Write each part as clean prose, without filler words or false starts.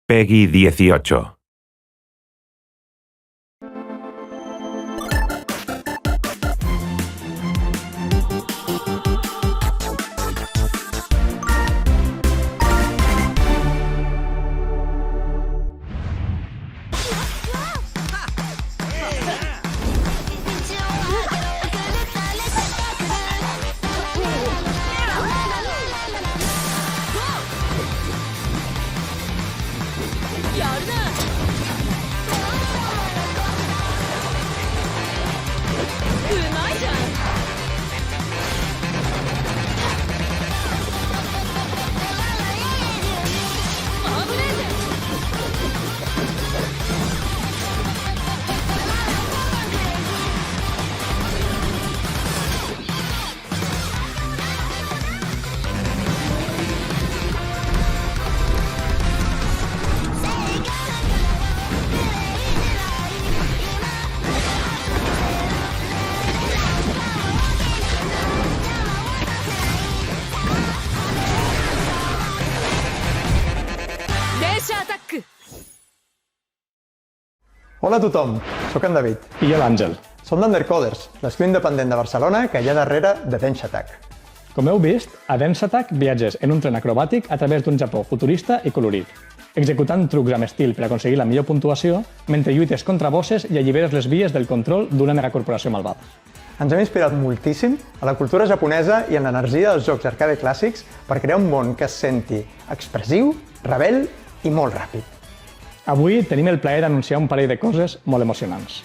Peggy 18. Hola a tothom, sóc en David. I jo l'Àngel. Som d'Undercoders, l'escriu independent de Barcelona que hi ha darrere de Denshattack. Com heu vist, a Denshattack viatges en un tren acrobàtic a través d'un Japó futurista i colorit, executant trucs amb estil per aconseguir la millor puntuació, mentre lluites contra bosses i alliberes les vies del control d'una megacorporació malvada. Ens hem inspirat moltíssim a la cultura japonesa i en l'energia dels jocs arcade clàssics per crear un món que es senti expressiu, rebel i molt ràpid. Avui tenim el plaer d'anunciar un parell de coses molt emocionants.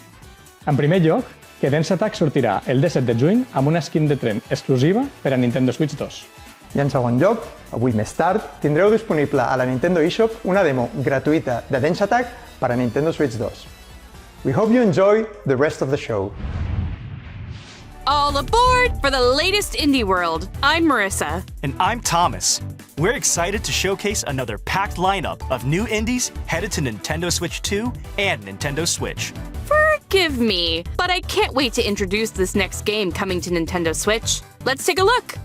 En primer lloc, que Denshattack sortirà el 17 de juny amb una skin de tren exclusiva per a Nintendo Switch 2. I en segon lloc, avui més tard, tindreu disponible a la Nintendo eShop una demo gratuïta de Denshattack per a Nintendo Switch 2. We hope you enjoy the rest of the show. All aboard for the latest indie world. I'm Marissa. And I'm Thomas. We're excited to showcase another packed lineup of new indies headed to Nintendo Switch 2 and Nintendo Switch. Forgive me, but I can't wait to introduce this next game coming to Nintendo Switch. Let's take a look.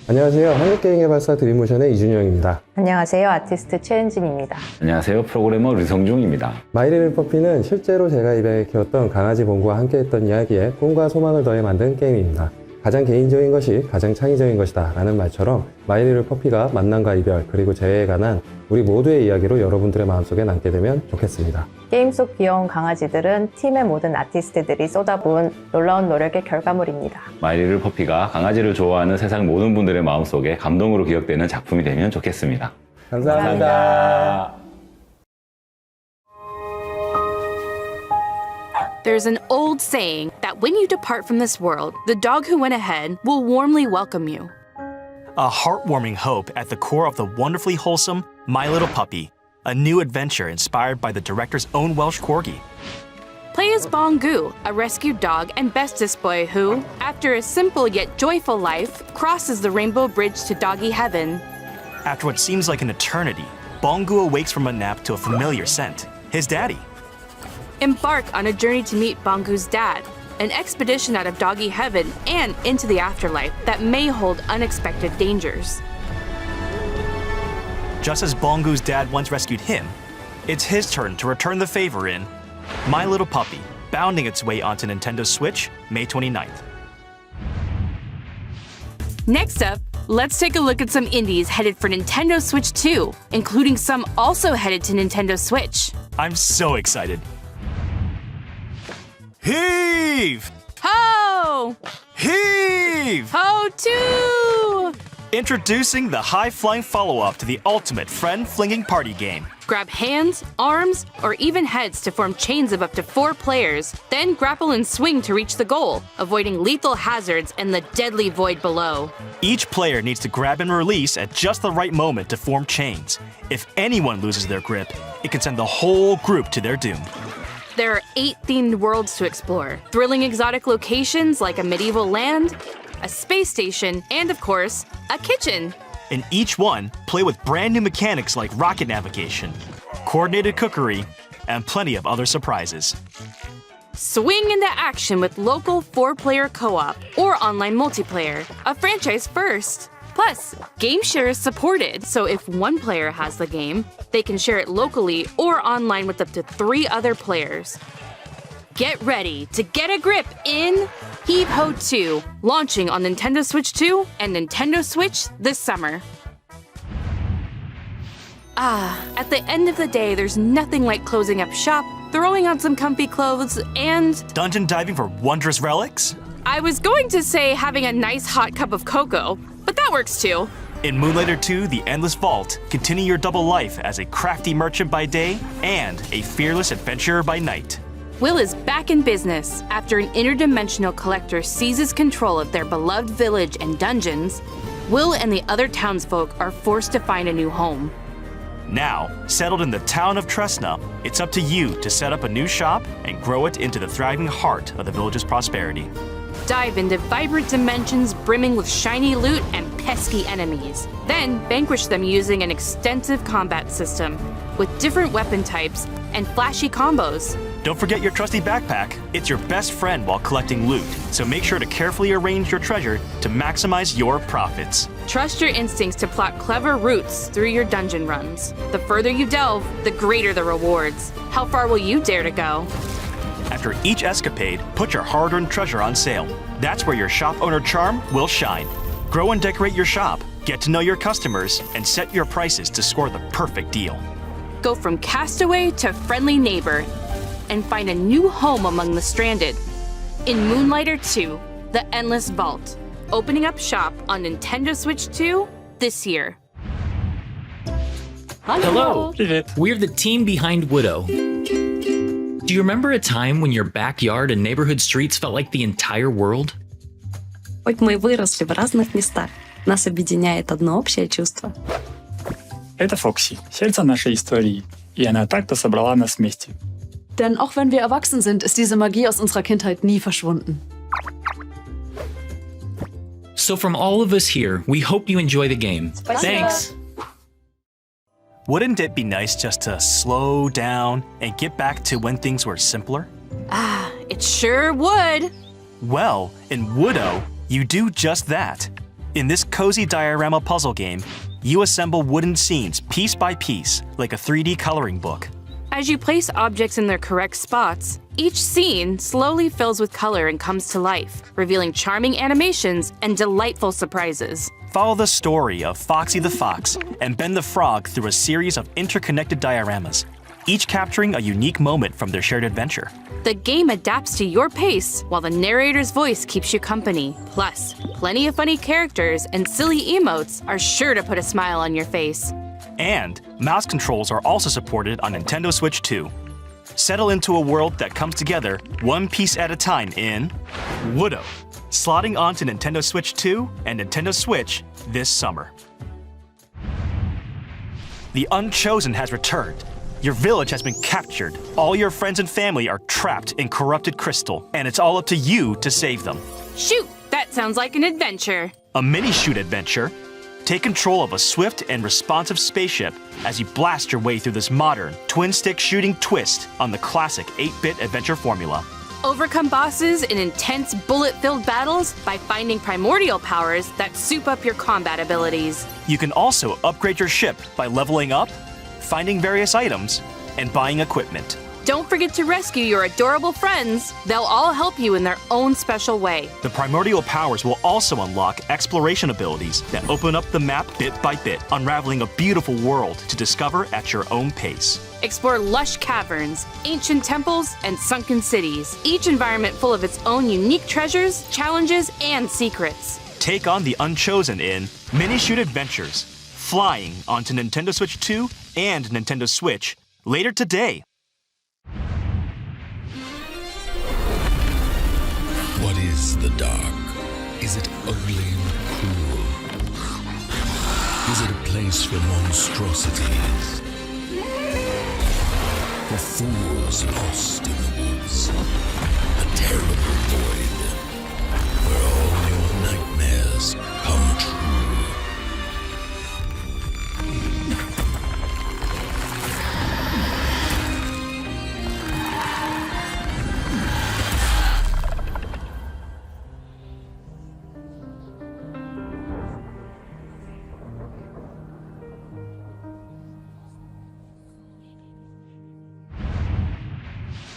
안녕하세요. 한국게임 개발사 드림모션의 이준영입니다. 안녕하세요. 아티스트 최은진입니다. 안녕하세요. 프로그래머 류성중입니다. 마이 리틀 퍼피는 실제로 제가 입양해 키웠던 강아지 봉구와 함께했던 이야기에 꿈과 소망을 더해 만든 게임입니다. 가장 개인적인 것이 가장 창의적인 것이다 라는 말처럼 마이 리틀 퍼피가 만남과 이별 그리고 재회에 관한 우리 모두의 이야기로 여러분들의 마음속에 남게 되면 좋겠습니다. 게임 속 귀여운 강아지들은 팀의 모든 아티스트들이 쏟아부은 놀라운 노력의 결과물입니다. 마이 리틀 퍼피가 강아지를 좋아하는 세상 모든 분들의 마음속에 감동으로 기억되는 작품이 되면 좋겠습니다. 감사합니다. There's an old saying that when you depart from this world, the dog who went ahead will warmly welcome you. A heartwarming hope at the core of the wonderfully wholesome My Little Puppy, a new adventure inspired by the director's own Welsh Corgi. Play as Bongu, a rescued dog and bestest boy who, after a simple yet joyful life, crosses the rainbow bridge to doggy heaven. After what seems like an eternity, Bongu awakes from a nap to a familiar scent, his daddy. Embark on a journey to meet Bongu's dad, an expedition out of doggy heaven and into the afterlife that may hold unexpected dangers. Just as Bongu's dad once rescued him, it's his turn to return the favor in My Little Puppy, bounding its way onto Nintendo Switch May 29th. Next up, let's take a look at some indies headed for Nintendo Switch 2, including some also headed to Nintendo Switch. I'm so excited. Heave! Ho! Heave! Ho 2! Introducing the high-flying follow-up to the ultimate friend-flinging party game. Grab hands, arms, or even heads to form chains of up to 4 players, then grapple and swing to reach the goal, avoiding lethal hazards and the deadly void below. Each player needs to grab and release at just the right moment to form chains. If anyone loses their grip, it can send the whole group to their doom. There are 8 themed worlds to explore, thrilling exotic locations like a medieval land, a space station, and of course, a kitchen. In each one, play with brand new mechanics like rocket navigation, coordinated cookery, and plenty of other surprises. Swing into action with local 4-player co-op or online multiplayer, a franchise first. Plus, game share is supported, so if one player has the game, they can share it locally or online with up to 3 other players. Get ready to get a grip in Heave Ho 2, launching on Nintendo Switch 2 and Nintendo Switch this summer. At the end of the day, there's nothing like closing up shop, throwing on some comfy clothes, and Dungeon diving for wondrous relics? I was going to say having a nice hot cup of cocoa, but that works too. In Moonlighter 2, The Endless Vault, continue your double life as a crafty merchant by day and a fearless adventurer by night. Will is back in business after an interdimensional collector seizes control of their beloved village and dungeons. Will and the other townsfolk are forced to find a new home. Now, settled in the town of Tresna, it's up to you to set up a new shop and grow it into the thriving heart of the village's prosperity. Dive into vibrant dimensions brimming with shiny loot and pesky enemies. Then vanquish them using an extensive combat system with different weapon types and flashy combos. Don't forget your trusty backpack. It's your best friend while collecting loot, so make sure to carefully arrange your treasure to maximize your profits. Trust your instincts to plot clever routes through your dungeon runs. The further you delve, the greater the rewards. How far will you dare to go? After each escapade, put your hard-earned treasure on sale. That's where your shop owner charm will shine. Grow and decorate your shop, get to know your customers, and set your prices to score the perfect deal. Go from castaway to friendly neighbor, and find a new home among the stranded. In Moonlighter 2, The Endless Vault, opening up shop on Nintendo Switch 2 this year. Hello! Привет. We're the team behind Woodo. Do you remember a time when your backyard and neighborhood streets felt like the entire world? Хоть мы и выросли в разных местах, нас объединяет одно общее чувство. Это Фокси, сердце нашей истории, и она так-то собрала нас вместе. Denn auch wenn wir erwachsen sind, ist diese Magie aus unserer Kindheit nie verschwunden. So from all of us here, we hope you enjoy the game. Thanks! Wouldn't it be nice just to slow down and get back to when things were simpler? It sure would. Well, in Woodo, you do just that. In this cozy diorama puzzle game, you assemble wooden scenes piece by piece, like a 3D coloring book. As you place objects in their correct spots, each scene slowly fills with color and comes to life, revealing charming animations and delightful surprises. Follow the story of Foxy the Fox and Ben the Frog through a series of interconnected dioramas, each capturing a unique moment from their shared adventure. The game adapts to your pace, while the narrator's voice keeps you company. Plus, plenty of funny characters and silly emotes are sure to put a smile on your face. And mouse controls are also supported on Nintendo Switch 2. Settle into a world that comes together one piece at a time in Woodo, slotting onto Nintendo Switch 2 and Nintendo Switch this summer. The Unchosen has returned. Your village has been captured. All your friends and family are trapped in corrupted crystal, and it's all up to you to save them. Shoot, that sounds like an adventure. A Minishoot Adventure. Take control of a swift and responsive spaceship as you blast your way through this modern, twin-stick shooting twist on the classic 8-bit adventure formula. Overcome bosses in intense bullet-filled battles by finding primordial powers that soup up your combat abilities. You can also upgrade your ship by leveling up, finding various items, and buying equipment. Don't forget to rescue your adorable friends. They'll all help you in their own special way. The primordial powers will also unlock exploration abilities that open up the map bit by bit, unraveling a beautiful world to discover at your own pace. Explore lush caverns, ancient temples, and sunken cities, each environment full of its own unique treasures, challenges, and secrets. Take on the Unchosen in Minishoot Adventures, flying onto Nintendo Switch 2 and Nintendo Switch later today. What is the dark? Is it ugly and cruel? Is it a place for monstrosities? For fools lost in the woods? A terrible void where all your nightmares come true.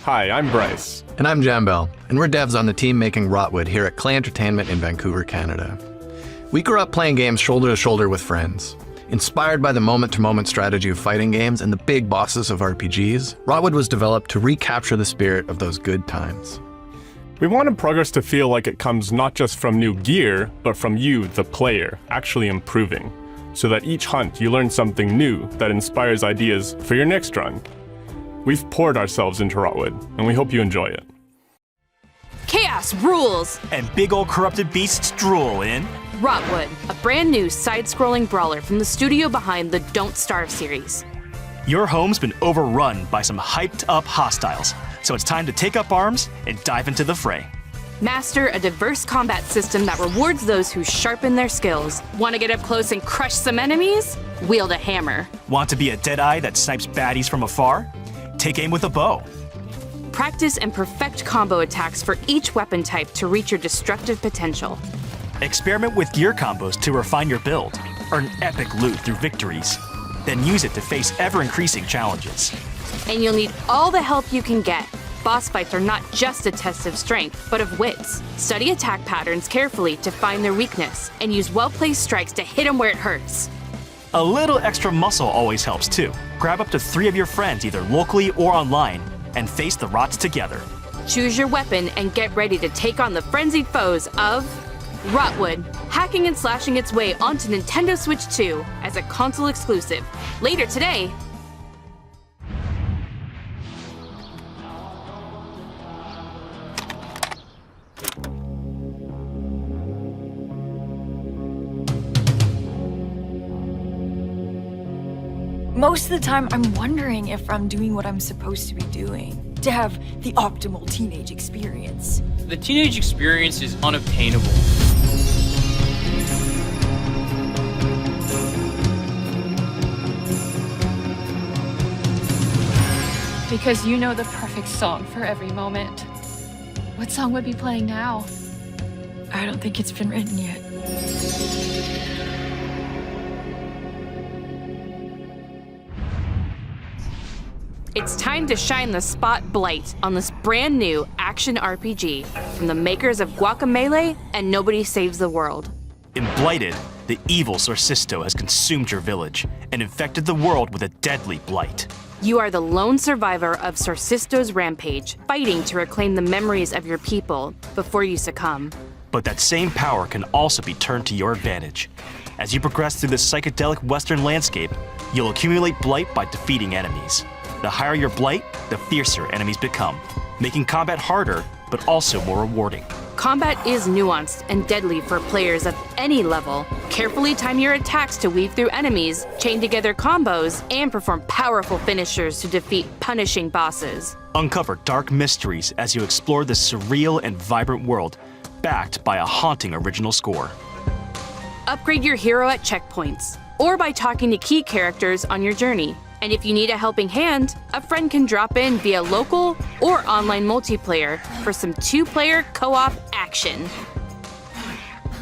Hi, I'm Bryce. And I'm Jambel, and we're devs on the team making Rotwood here at Clay Entertainment in Vancouver, Canada. We grew up playing games shoulder to shoulder with friends. Inspired by the moment-to-moment strategy of fighting games and the big bosses of RPGs, Rotwood was developed to recapture the spirit of those good times. We wanted progress to feel like it comes not just from new gear, but from you, the player, actually improving, so that each hunt you learn something new that inspires ideas for your next run. We've poured ourselves into Rotwood, and we hope you enjoy it. Chaos rules! And big ol' corrupted beasts drool in Rotwood, a brand new side-scrolling brawler from the studio behind the Don't Starve series. Your home's been overrun by some hyped-up hostiles, so it's time to take up arms and dive into the fray. Master a diverse combat system that rewards those who sharpen their skills. Want to get up close and crush some enemies? Wield a hammer. Want to be a deadeye that snipes baddies from afar? Take aim with a bow. Practice and perfect combo attacks for each weapon type to reach your destructive potential. Experiment with gear combos to refine your build. Earn epic loot through victories. Then use it to face ever-increasing challenges. And you'll need all the help you can get. Boss fights are not just a test of strength, but of wits. Study attack patterns carefully to find their weakness, and use well-placed strikes to hit them where it hurts. A little extra muscle always helps too. Grab up to 3 of your friends either locally or online, and face the rots together. Choose your weapon and get ready to take on the frenzied foes of Rotwood, hacking and slashing its way onto Nintendo Switch 2 as a console exclusive. Later today. Most of the time, I'm wondering if I'm doing what I'm supposed to be doing to have the optimal teenage experience. The teenage experience is unobtainable. Because you know the perfect song for every moment. What song would be playing now? I don't think it's been written yet. It's time to shine the spotlight on this brand new action RPG from the makers of Guacamelee and Nobody Saves the World. In Blighted, the evil Sorcisto has consumed your village and infected the world with a deadly blight. You are the lone survivor of Sorcisto's rampage, fighting to reclaim the memories of your people before you succumb. But that same power can also be turned to your advantage. As you progress through this psychedelic western landscape, you'll accumulate blight by defeating enemies. The higher your blight, the fiercer enemies become, making combat harder, but also more rewarding. Combat is nuanced and deadly for players of any level. Carefully time your attacks to weave through enemies, chain together combos, and perform powerful finishers to defeat punishing bosses. Uncover dark mysteries as you explore this surreal and vibrant world, backed by a haunting original score. Upgrade your hero at checkpoints, or by talking to key characters on your journey. And if you need a helping hand, a friend can drop in via local or online multiplayer for some 2-player co-op action.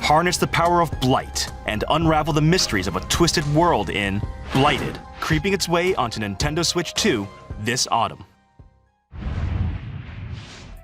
Harness the power of blight and unravel the mysteries of a twisted world in Blighted, creeping its way onto Nintendo Switch 2 this autumn.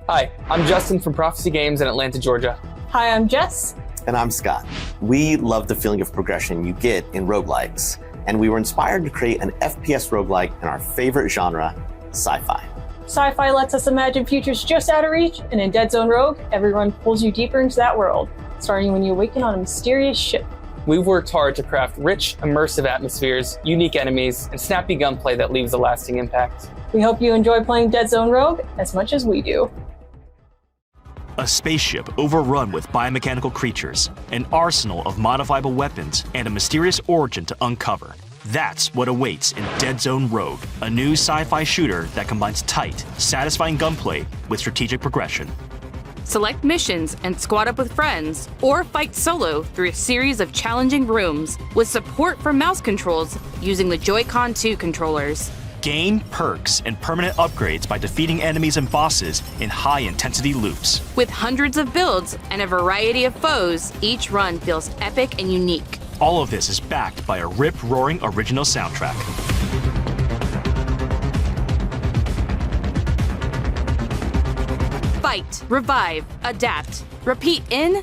Hi, I'm Justin from Prophecy Games in Atlanta, Georgia. Hi, I'm Jess. And I'm Scott. We love the feeling of progression you get in roguelikes, and we were inspired to create an FPS roguelike in our favorite genre, sci-fi. Sci-fi lets us imagine futures just out of reach, and in Deadzone Rogue, everyone pulls you deeper into that world, starting when you awaken on a mysterious ship. We've worked hard to craft rich, immersive atmospheres, unique enemies, and snappy gunplay that leaves a lasting impact. We hope you enjoy playing Deadzone Rogue as much as we do. A spaceship overrun with biomechanical creatures, an arsenal of modifiable weapons, and a mysterious origin to uncover. That's what awaits in Deadzone Rogue, a new sci-fi shooter that combines tight, satisfying gunplay with strategic progression. Select missions and squad up with friends, or fight solo through a series of challenging rooms with support for mouse controls using the Joy-Con 2 controllers. Gain perks and permanent upgrades by defeating enemies and bosses in high-intensity loops. With hundreds of builds and a variety of foes, each run feels epic and unique. All of this is backed by a rip-roaring original soundtrack. Fight, revive, adapt, repeat in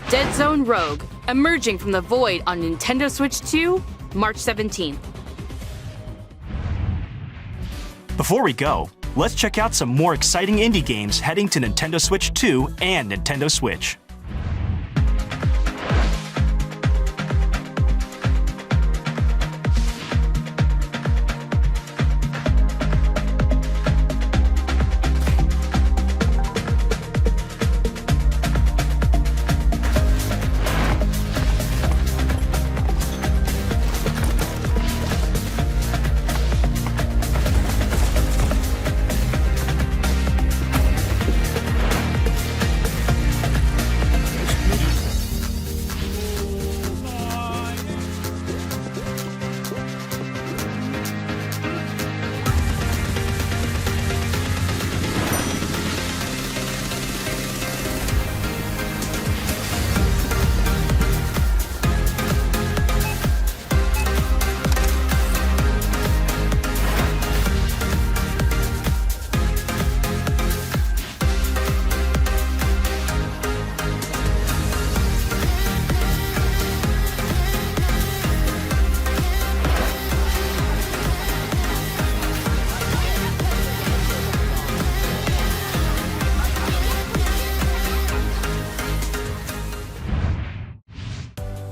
Deadzone Rogue, emerging from the void on Nintendo Switch 2, March 17th. Before we go, let's check out some more exciting indie games heading to Nintendo Switch 2 and Nintendo Switch.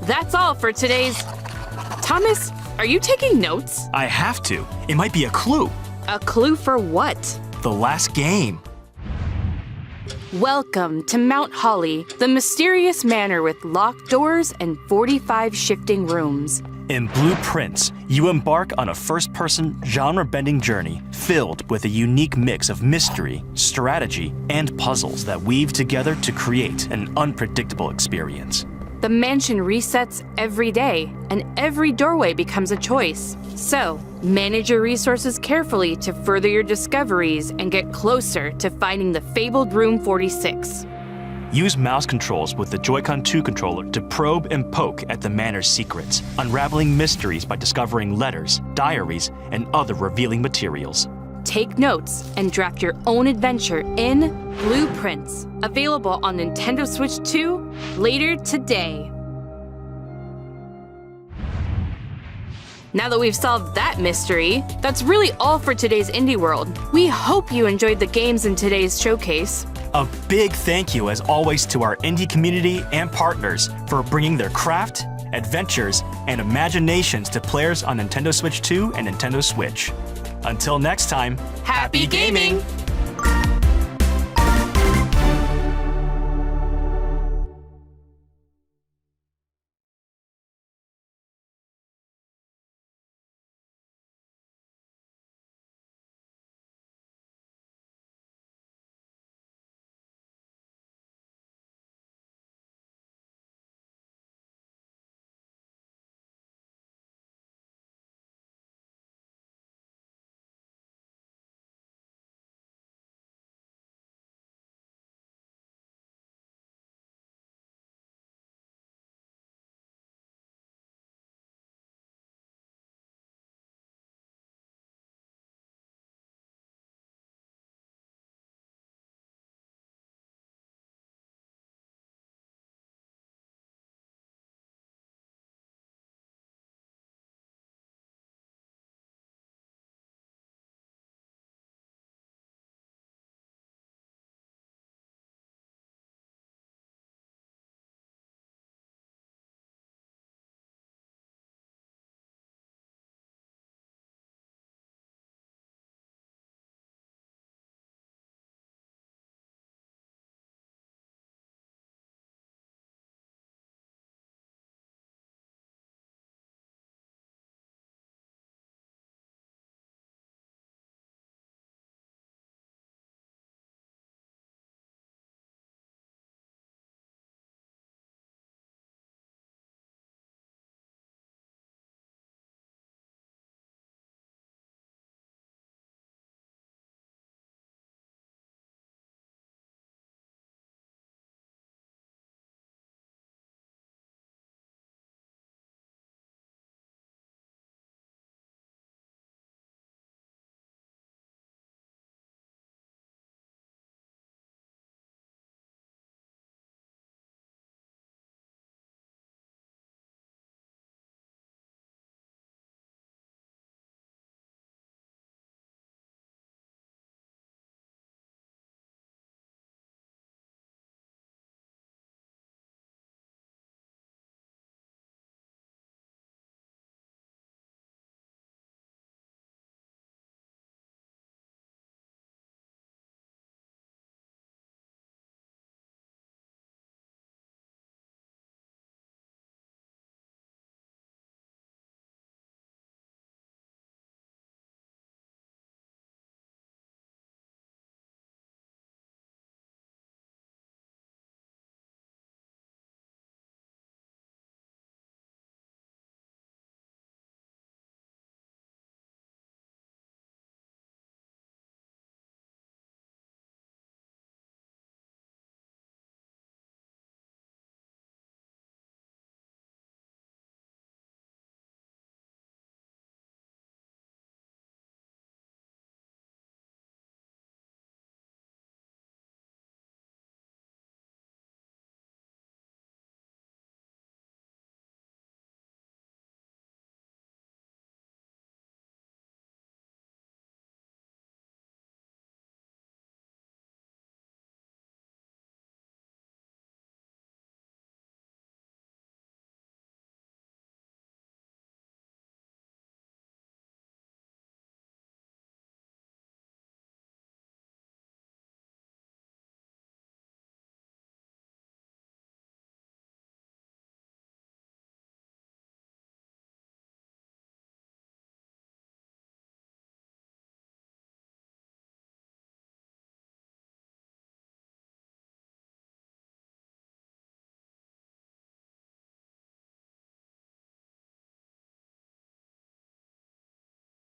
That's all for today's... Thomas, are you taking notes? I have to. It might be a clue. A clue for what? The last game. Welcome to Mount Holly, the mysterious manor with locked doors and 45 shifting rooms. In Blueprints, you embark on a first-person, genre-bending journey filled with a unique mix of mystery, strategy, and puzzles that weave together to create an unpredictable experience. The mansion resets every day, and every doorway becomes a choice. So, manage your resources carefully to further your discoveries and get closer to finding the fabled Room 46. Use mouse controls with the Joy-Con 2 controller to probe and poke at the manor's secrets, unraveling mysteries by discovering letters, diaries, and other revealing materials. Take notes and draft your own adventure in Blueprints, available on Nintendo Switch 2 later today. Now that we've solved that mystery, that's really all for today's Indie World. We hope you enjoyed the games in today's showcase. A big thank you as always to our indie community and partners for bringing their craft, adventures, and imaginations to players on Nintendo Switch 2 and Nintendo Switch. Until next time, Happy gaming!